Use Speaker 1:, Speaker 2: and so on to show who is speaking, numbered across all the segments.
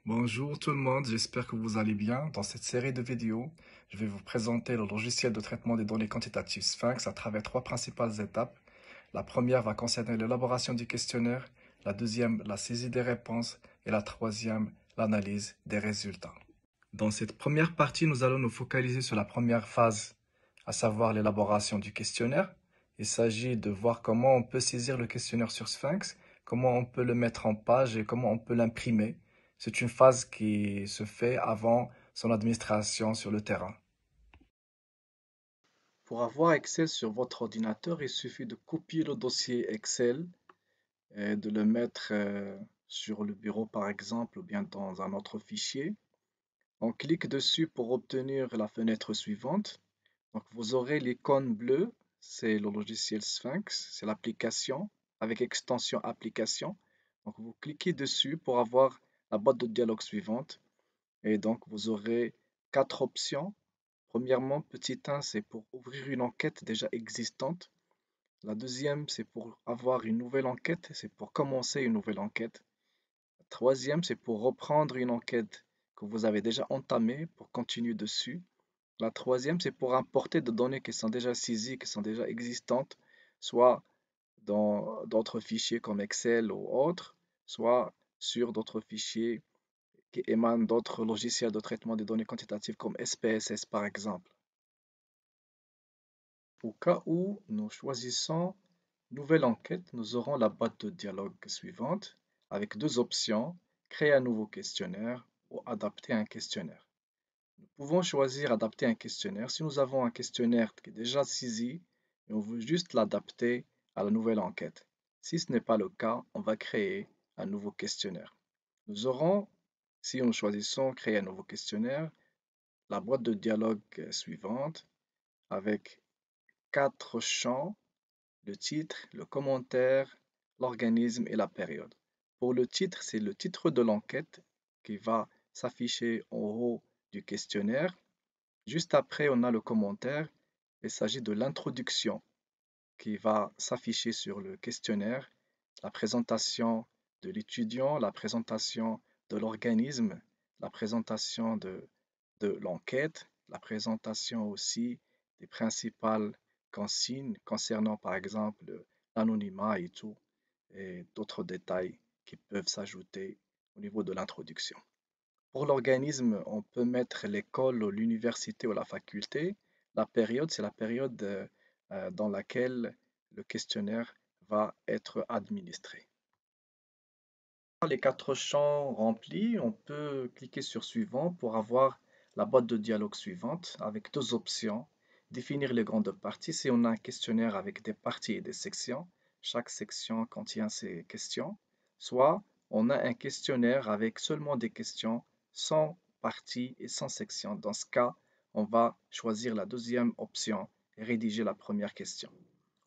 Speaker 1: Bonjour tout le monde, j'espère que vous allez bien. Dans cette série de vidéos, je vais vous présenter le logiciel de traitement des données quantitatives Sphinx à travers trois principales étapes. La première va concerner l'élaboration du questionnaire, la deuxième, la saisie des réponses et la troisième, l'analyse des résultats. Dans cette première partie, nous allons nous focaliser sur la première phase, à savoir l'élaboration du questionnaire. Il s'agit de voir comment on peut saisir le questionnaire sur Sphinx, comment on peut le mettre en page et comment on peut l'imprimer. C'est une phase qui se fait avant son administration sur le terrain. Pour avoir Excel sur votre ordinateur, il suffit de copier le dossier Excel et de le mettre sur le bureau par exemple ou bien dans un autre fichier. On clique dessus pour obtenir la fenêtre suivante. Donc vous aurez l'icône bleue, c'est le logiciel Sphinx, c'est l'application avec extension application. Donc vous cliquez dessus pour avoir la boîte de dialogue suivante. Et donc vous aurez quatre options. Premièrement, petit 1, c'est pour ouvrir une enquête déjà existante. La deuxième, c'est pour avoir une nouvelle enquête, c'est pour commencer une nouvelle enquête. La troisième, c'est pour reprendre une enquête que vous avez déjà entamée, pour continuer dessus. La troisième, c'est pour importer des données qui sont déjà saisies, qui sont déjà existantes, soit dans d'autres fichiers comme Excel ou autres, soit sur d'autres fichiers qui émanent d'autres logiciels de traitement des données quantitatives comme SPSS par exemple. Au cas où nous choisissons Nouvelle enquête, nous aurons la boîte de dialogue suivante avec deux options, créer un nouveau questionnaire ou adapter un questionnaire. Nous pouvons choisir adapter un questionnaire si nous avons un questionnaire qui est déjà saisi et on veut juste l'adapter à la nouvelle enquête. Si ce n'est pas le cas, on va créer un nouveau questionnaire. Nous aurons, si nous choisissons créer un nouveau questionnaire, la boîte de dialogue suivante avec quatre champs, le titre, le commentaire, l'organisme et la période. Pour le titre, c'est le titre de l'enquête qui va s'afficher en haut du questionnaire. Juste après, on a le commentaire. Il s'agit de l'introduction qui va s'afficher sur le questionnaire, la présentation de l'étudiant, la présentation de l'organisme, la présentation de l'enquête, la présentation aussi des principales consignes concernant par exemple l'anonymat et tout, et d'autres détails qui peuvent s'ajouter au niveau de l'introduction. Pour l'organisme, on peut mettre l'école, ou l'université ou la faculté. La période, c'est la période dans laquelle le questionnaire va être administré. Les quatre champs remplis, on peut cliquer sur Suivant pour avoir la boîte de dialogue suivante avec deux options. Définir les grandes parties. Si on a un questionnaire avec des parties et des sections, chaque section contient ses questions. Soit on a un questionnaire avec seulement des questions sans partie et sans section. Dans ce cas, on va choisir la deuxième option et rédiger la première question.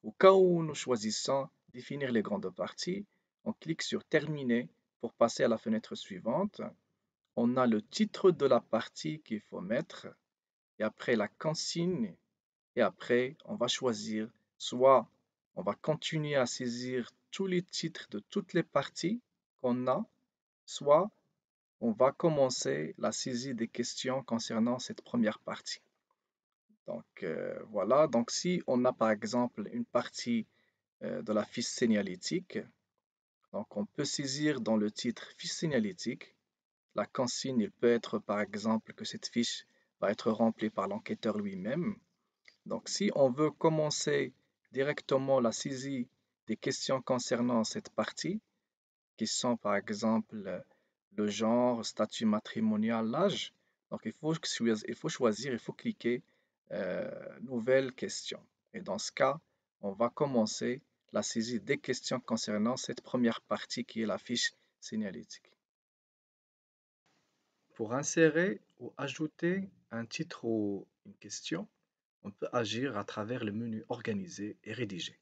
Speaker 1: Au cas où nous choisissons définir les grandes parties, on clique sur Terminer pour passer à la fenêtre suivante. On a le titre de la partie qu'il faut mettre et après la consigne et après on va choisir soit on va continuer à saisir tous les titres de toutes les parties qu'on a, soit on va commencer la saisie des questions concernant cette première partie. Donc voilà, donc si on a par exemple une partie de la fiche signalétique, donc on peut saisir dans le titre fiche signalétique. La consigne, il peut être par exemple que cette fiche va être remplie par l'enquêteur lui-même. Donc si on veut commencer directement la saisie des questions concernant cette partie, qui sont par exemple le genre, statut matrimonial, l'âge, donc il faut cliquer Nouvelle question. Et dans ce cas, on va commencer la saisie des questions concernant cette première partie qui est la fiche signalétique. Pour insérer ou ajouter un titre ou une question, on peut agir à travers le menu Organiser et Rédiger.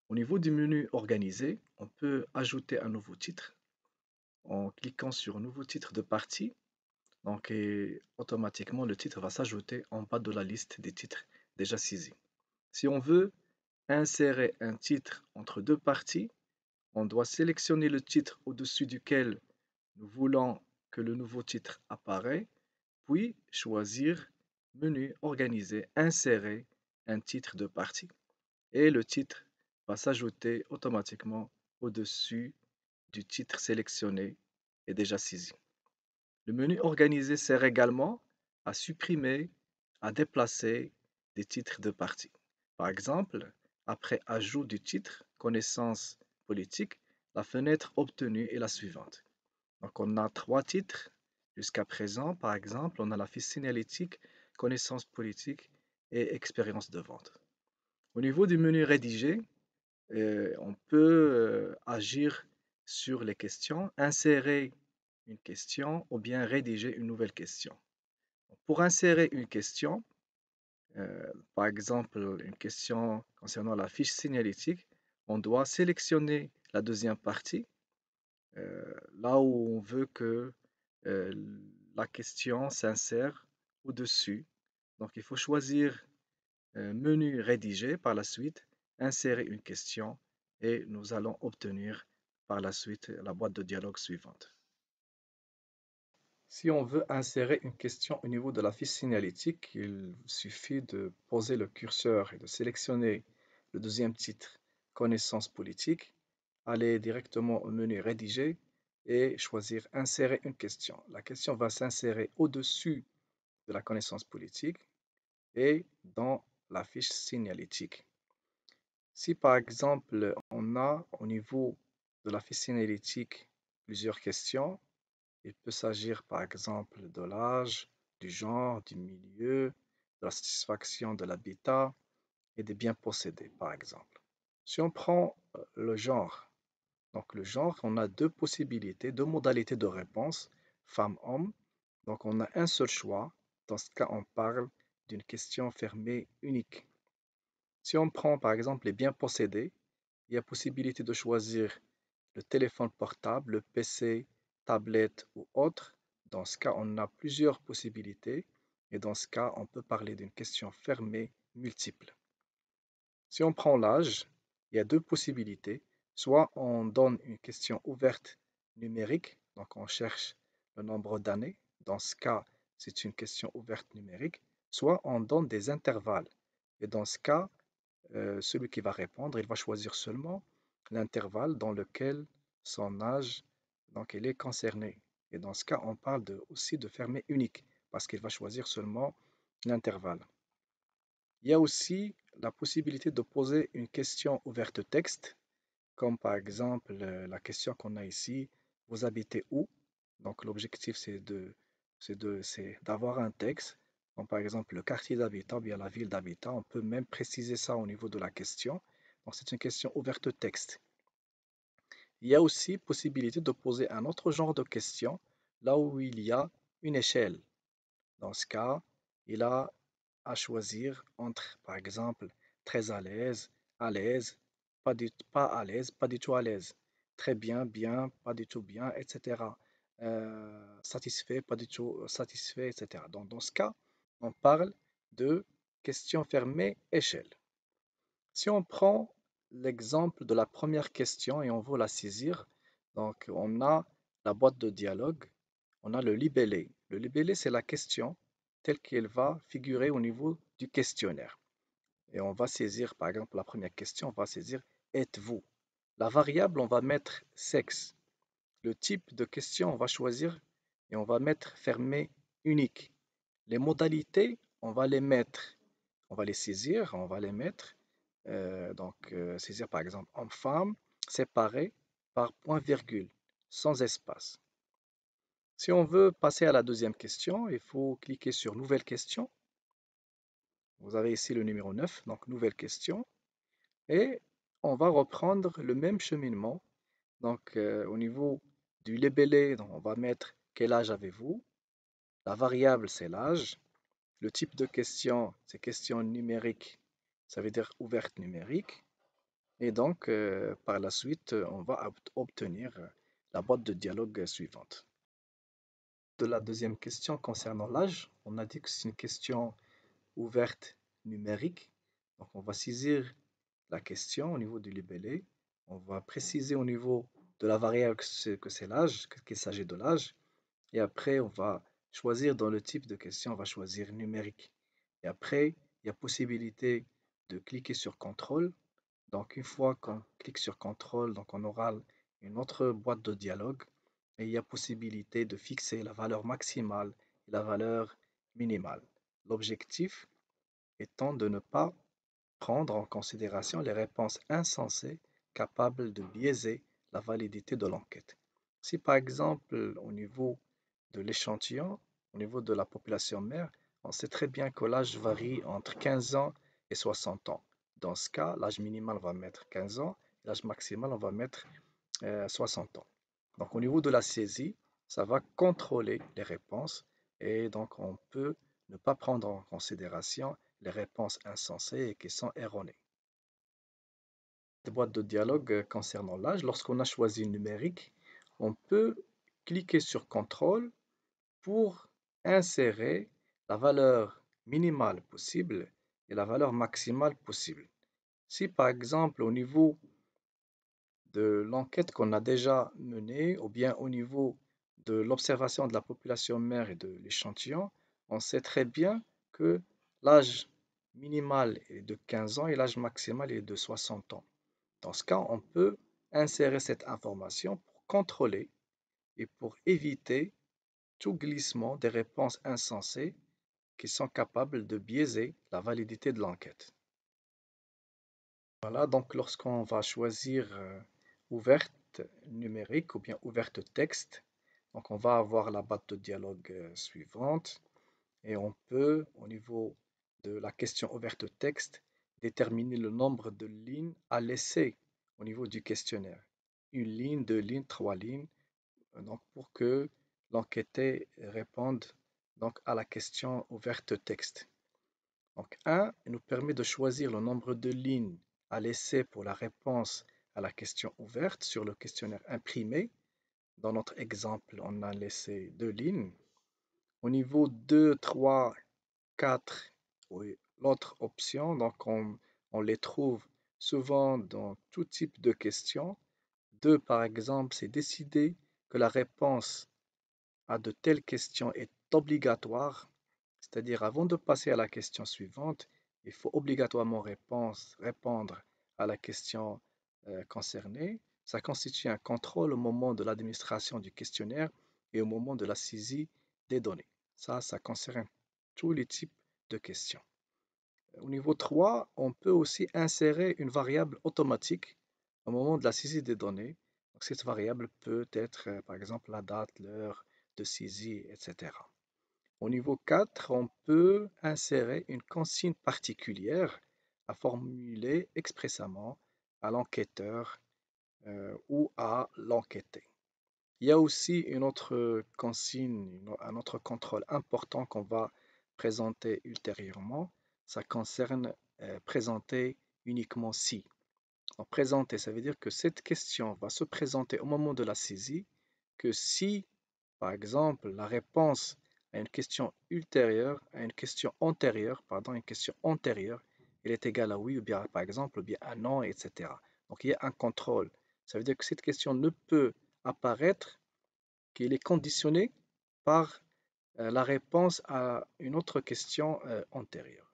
Speaker 1: Au niveau du menu Organiser, on peut ajouter un nouveau titre en cliquant sur Nouveau titre de partie. Donc, et automatiquement, le titre va s'ajouter en bas de la liste des titres déjà saisis. Si on veut insérer un titre entre deux parties, on doit sélectionner le titre au-dessus duquel nous voulons que le nouveau titre apparaît, puis choisir Menu, Organiser, Insérer un titre de partie. Et le titre va s'ajouter automatiquement au-dessus du titre sélectionné et déjà saisi. Le menu Organiser sert également à supprimer, à déplacer des titres de partie. Par exemple, après ajout du titre Connaissances politiques, la fenêtre obtenue est la suivante. Donc on a 3 titres jusqu'à présent. Par exemple, on a la fiche signalétique, Connaissances politiques et Expérience de vente. Au niveau du menu Rédiger, on peut agir sur les questions, insérer une question ou bien rédiger une nouvelle question. Pour insérer une question, par exemple une question concernant la fiche signalétique, on doit sélectionner la deuxième partie, là où on veut que euh, la question s'insère au-dessus. Donc il faut choisir menu rédiger par la suite, insérer une question et nous allons obtenir par la suite la boîte de dialogue suivante. Si on veut insérer une question au niveau de la fiche signalétique, il suffit de poser le curseur et de sélectionner le deuxième titre Connaissances politiques, aller directement au menu Rédiger et choisir Insérer une question. La question va s'insérer au-dessus de la connaissance politique et dans la fiche signalétique. Si par exemple on a au niveau de la fiche signalétique plusieurs questions, il peut s'agir par exemple de l'âge, du genre, du milieu, de la satisfaction de l'habitat et des biens possédés par exemple. Si on prend le genre, donc le genre, on a deux possibilités, deux modalités de réponse, femme-homme. Donc on a un seul choix. Dans ce cas, on parle d'une question fermée unique. Si on prend par exemple les biens possédés, il y a possibilité de choisir le téléphone portable, le PC, tablette ou autre. Dans ce cas, on a plusieurs possibilités et dans ce cas, on peut parler d'une question fermée multiple. Si on prend l'âge, il y a deux possibilités. Soit on donne une question ouverte numérique, donc on cherche le nombre d'années. Dans ce cas, c'est une question ouverte numérique. Soit on donne des intervalles. Et dans ce cas, celui qui va répondre, il va choisir seulement l'intervalle dans lequel son âge donc, il est concerné. Et dans ce cas, on parle aussi de fermé unique, parce qu'il va choisir seulement l'intervalle. Il y a aussi la possibilité de poser une question ouverte texte, comme par exemple la question qu'on a ici, vous habitez où? Donc l'objectif c'est d'avoir un texte, comme par exemple le quartier d'habitat, bien la ville d'habitat. On peut même préciser ça au niveau de la question. Donc c'est une question ouverte texte. Il y a aussi possibilité de poser un autre genre de question, là où il y a une échelle. Dans ce cas, il a à choisir entre, par exemple, très à l'aise, pas à l'aise, pas du tout à l'aise, très bien, bien, pas du tout bien, etc. Satisfait, pas du tout satisfait, etc. Donc, dans ce cas, on parle de question fermée échelle. Si on prend l'exemple de la première question et on veut la saisir, donc on a la boîte de dialogue, on a le libellé. Le libellé, c'est la question telle qu'elle va figurer au niveau du questionnaire. Et on va saisir, par exemple, la première question, on va saisir êtes-vous? La variable, on va mettre sexe. Le type de question, on va choisir et on va mettre fermé unique. Les modalités, on va les mettre, on va les saisir, on va les mettre. Saisir par exemple homme-femme, séparé par point-virgule, sans espace. Si on veut passer à la deuxième question, il faut cliquer sur Nouvelle question. Vous avez ici le numéro 9, donc Nouvelle question. Et on va reprendre le même cheminement. Donc, au niveau du libellé, donc, on va mettre quel âge avez-vous? La variable, c'est l'âge. Le type de question, c'est question numérique, ça veut dire ouverte numérique. Et donc, par la suite, on va obtenir la boîte de dialogue suivante. De la deuxième question concernant l'âge, on a dit que c'est une question ouverte numérique. Donc, on va saisir la question au niveau du libellé. On va préciser au niveau de la variable que c'est l'âge, qu'il s'agit de l'âge. Et après, on va choisir dans le type de question, on va choisir numérique. Et après, il y a possibilité de cliquer sur contrôle. Donc, une fois qu'on clique sur contrôle, donc on aura une autre boîte de dialogue et il y a possibilité de fixer la valeur maximale et la valeur minimale. L'objectif étant de ne pas prendre en considération les réponses insensées capables de biaiser la validité de l'enquête. Si par exemple, au niveau de l'échantillon, au niveau de la population mère, on sait très bien que l'âge varie entre 15 ans et 60 ans. Dans ce cas, l'âge minimal, on va mettre 15 ans, l'âge maximal, on va mettre 60 ans. Donc au niveau de la saisie, ça va contrôler les réponses et donc on peut ne pas prendre en considération les réponses insensées et qui sont erronées. Des boîtes de dialogue concernant l'âge, lorsqu'on a choisi numérique, on peut cliquer sur contrôle pour insérer la valeur minimale possible et la valeur maximale possible. Si par exemple au niveau de l'enquête qu'on a déjà menée ou bien au niveau de l'observation de la population mère et de l'échantillon, on sait très bien que l'âge minimal est de 15 ans et l'âge maximal est de 60 ans. Dans ce cas, on peut insérer cette information pour contrôler et pour éviter tout glissement des réponses insensées qui sont capables de biaiser la validité de l'enquête. Voilà, donc lorsqu'on va choisir ouverte numérique ou bien ouverte texte, donc on va avoir la boîte de dialogue suivante et on peut, au niveau de la question ouverte texte, déterminer le nombre de lignes à laisser au niveau du questionnaire. Une ligne, deux lignes, trois lignes, donc pour que l'enquêté réponde donc à la question ouverte texte. Donc 1 nous permet de choisir le nombre de lignes à laisser pour la réponse à la question ouverte sur le questionnaire imprimé. Dans notre exemple, on a laissé 2 lignes. Au niveau 2, 3, 4, oui, l'autre option, donc on les trouve souvent dans tout type de questions. 2, par exemple, c'est décider que la réponse à de telles questions est obligatoire, c'est-à-dire avant de passer à la question suivante, il faut obligatoirement répondre à la question concernée. Ça constitue un contrôle au moment de l'administration du questionnaire et au moment de la saisie des données. Ça concerne tous les types de questions. Au niveau 3, on peut aussi insérer une variable automatique au moment de la saisie des données. Donc, cette variable peut être, par exemple, la date, l'heure de saisie, etc. Au niveau 4, on peut insérer une consigne particulière à formuler expressément à l'enquêteur ou à l'enquêté. Il y a aussi une autre consigne, un autre contrôle important qu'on va présenter ultérieurement. Ça concerne présenter uniquement si. En présenter, ça veut dire que cette question va se présenter au moment de la saisie, que si, par exemple, la réponse à une question ultérieure, à une question antérieure, pardon, une question antérieure, elle est égale à oui ou bien, par exemple, ou bien à non, etc. Donc il y a un contrôle. Ça veut dire que cette question ne peut apparaître qu'il est conditionné par la réponse à une autre question antérieure.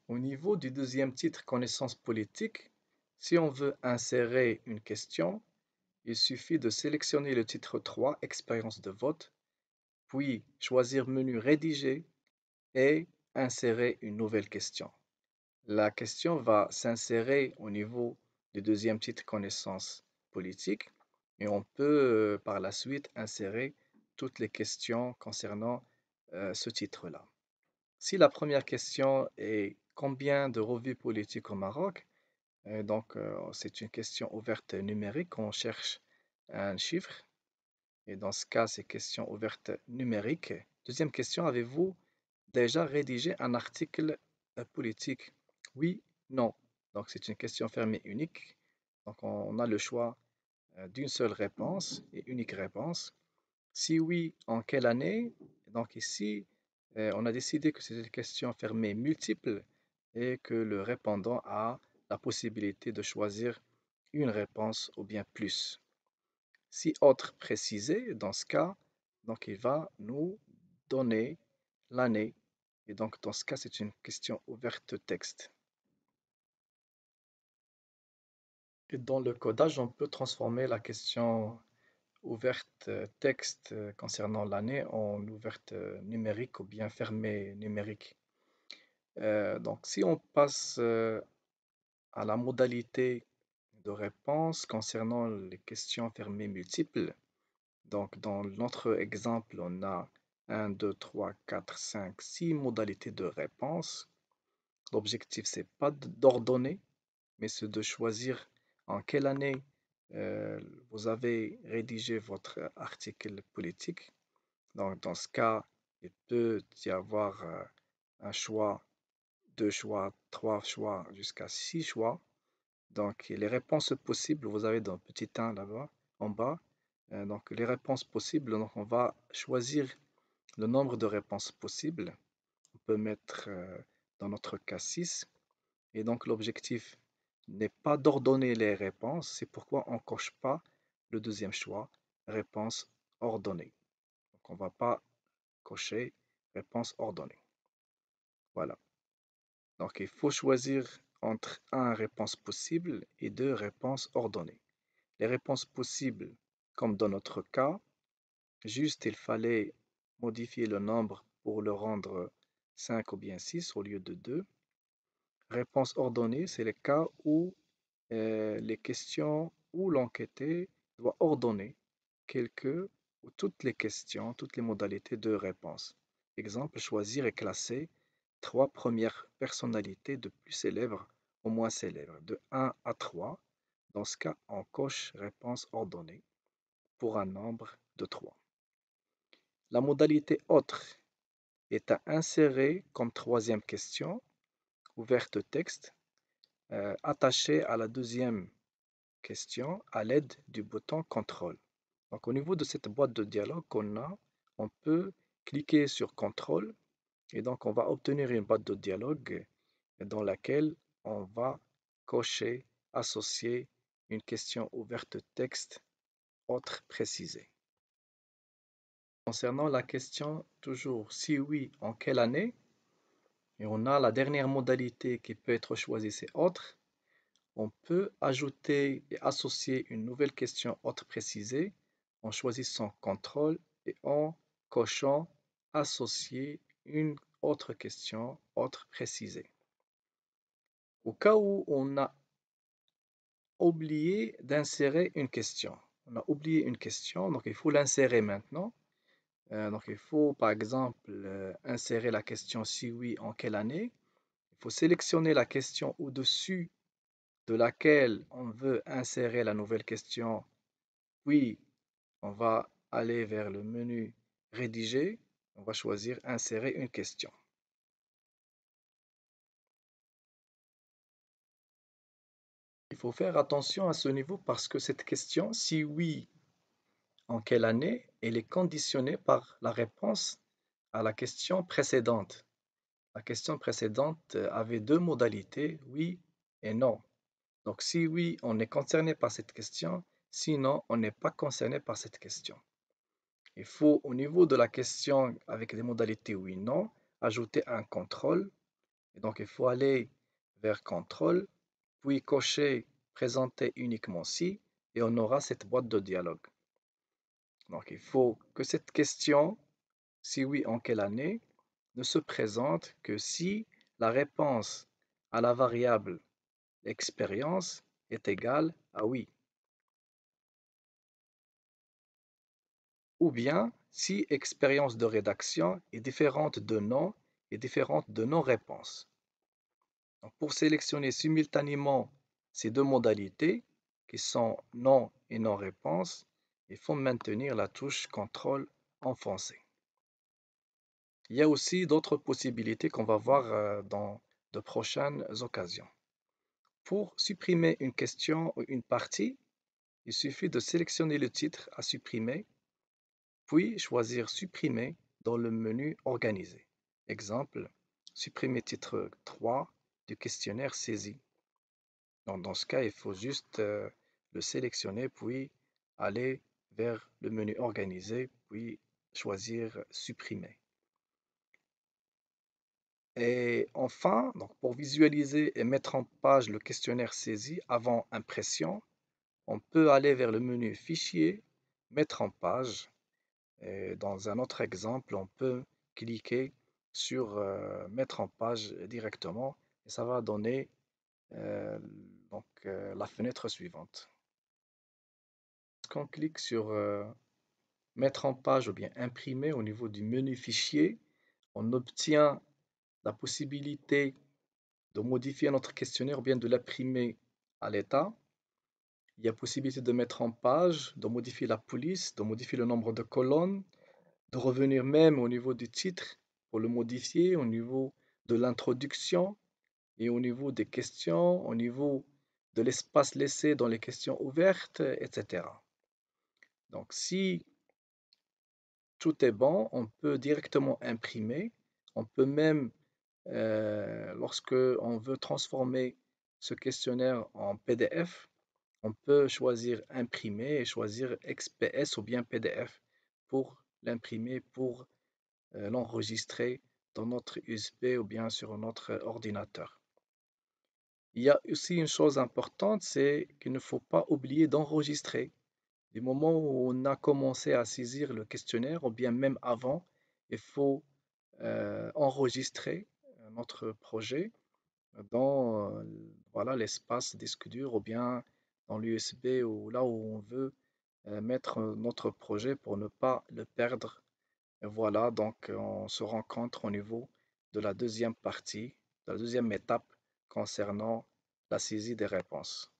Speaker 1: Au niveau du deuxième titre, connaissance politique, si on veut insérer une question, il suffit de sélectionner le titre 3, expérience de vote, puis choisir menu rédiger et insérer une nouvelle question. La question va s'insérer au niveau du deuxième titre connaissance politique et on peut par la suite insérer toutes les questions concernant ce titre-là. Si la première question est combien de revues politiques au Maroc, donc c'est une question ouverte numérique, on cherche un chiffre et dans ce cas c'est question ouverte numérique. Deuxième question, avez-vous déjà rédigé un article politique? Oui, non. Donc c'est une question fermée unique. Donc on a le choix d'une seule réponse et unique réponse. Si oui, en quelle année? Donc ici, on a décidé que c'est une question fermée multiple et que le répondant a la possibilité de choisir une réponse ou bien plus. Si autre précisé, dans ce cas, donc il va nous donner l'année. Et donc dans ce cas, c'est une question ouverte texte. Et dans le codage, on peut transformer la question ouverte texte concernant l'année en ouverte numérique ou bien fermée numérique. Donc si on passe à la modalité de réponse concernant les questions fermées multiples, donc dans notre exemple, on a 1, 2, 3, 4, 5, 6 modalités de réponse. L'objectif, c'est pas d'ordonner, mais c'est de choisir en quelle année euh, vous avez rédigé votre article politique. Donc, dans ce cas, il peut y avoir un choix, deux choix, trois choix, jusqu'à six choix. Donc, les réponses possibles, vous avez dans le petit 1 là-bas, en bas. Donc, les réponses possibles, donc on va choisir le nombre de réponses possibles. On peut mettre dans notre cas 6. Et donc, l'objectif n'est pas d'ordonner les réponses, c'est pourquoi on ne coche pas le deuxième choix, réponse ordonnée. Donc, on ne va pas cocher réponse ordonnée. Voilà. Donc, il faut choisir entre un réponse possible et deux réponses ordonnées. Les réponses possibles, comme dans notre cas, juste il fallait modifier le nombre pour le rendre 5 ou bien 6 au lieu de 2. Réponse ordonnée, c'est le cas où les questions ou l'enquêté doit ordonner quelques ou toutes les questions, toutes les modalités de réponse. Exemple, choisir et classer trois premières personnalités de plus célèbres au moins célèbres, de 1 à 3. Dans ce cas, on coche réponse ordonnée pour un nombre de 3. La modalité autre est à insérer comme troisième question, ouverte texte, attachée à la deuxième question à l'aide du bouton contrôle. Donc au niveau de cette boîte de dialogue qu'on a, on peut cliquer sur contrôle et donc on va obtenir une boîte de dialogue dans laquelle on va cocher, associer une question ouverte texte autre précisée. Concernant la question toujours si oui, en quelle année, et on a la dernière modalité qui peut être choisie, c'est autre. On peut ajouter et associer une nouvelle question autre précisée en choisissant contrôle et en cochant associer une autre question autre précisée. Au cas où on a oublié d'insérer une question, on a oublié une question, donc il faut l'insérer maintenant. Donc il faut par exemple insérer la question si oui, en quelle année. Il faut sélectionner la question au-dessus de laquelle on veut insérer la nouvelle question, puis on va aller vers le menu Rédiger, on va choisir Insérer une question. Il faut faire attention à ce niveau parce que cette question, si oui, en quelle année, elle est conditionnée par la réponse à la question précédente. La question précédente avait deux modalités, oui et non. Donc si oui, on est concerné par cette question, sinon on n'est pas concerné par cette question. Il faut, au niveau de la question avec les modalités oui, non, ajouter un contrôle. Et donc il faut aller vers contrôle, puis cocher présenter uniquement si, et on aura cette boîte de dialogue. Donc il faut que cette question, si oui, en quelle année, ne se présente que si la réponse à la variable expérience est égale à oui. Ou bien si expérience de rédaction est différente de non et différente de non-réponse. Pour sélectionner simultanément ces deux modalités, qui sont non et non-réponse, il faut maintenir la touche contrôle enfoncée. Il y a aussi d'autres possibilités qu'on va voir dans de prochaines occasions. Pour supprimer une question ou une partie, il suffit de sélectionner le titre à supprimer, puis choisir Supprimer dans le menu Organiser. Exemple, supprimer titre 3 du questionnaire saisi. Donc, dans ce cas, il faut juste le sélectionner, puis aller vers le menu Organiser, puis choisir Supprimer. Et enfin, donc pour visualiser et mettre en page le questionnaire saisi avant impression, on peut aller vers le menu Fichier, Mettre en page. Et dans un autre exemple, on peut cliquer sur Mettre en page directement et ça va donner euh, la fenêtre suivante. Lorsqu'on clique sur Mettre en page ou bien Imprimer au niveau du menu Fichier, on obtient la possibilité de modifier notre questionnaire ou bien de l'imprimer à l'état. Il y a possibilité de mettre en page, de modifier la police, de modifier le nombre de colonnes, de revenir même au niveau du titre pour le modifier, au niveau de l'introduction et au niveau des questions, au niveau de l'espace laissé dans les questions ouvertes, etc. Donc si tout est bon, on peut directement imprimer. On peut même, lorsque on veut transformer ce questionnaire en PDF, on peut choisir imprimer et choisir XPS ou bien PDF pour l'imprimer, pour l'enregistrer dans notre USB ou bien sur notre ordinateur. Il y a aussi une chose importante, c'est qu'il ne faut pas oublier d'enregistrer. Du moment où on a commencé à saisir le questionnaire, ou bien même avant, il faut enregistrer notre projet dans voilà, l'espace disque dur ou bien dans l'USB ou là où on veut mettre notre projet pour ne pas le perdre. Et voilà, donc on se rencontre au niveau de la deuxième partie, de la deuxième étape concernant la saisie des réponses.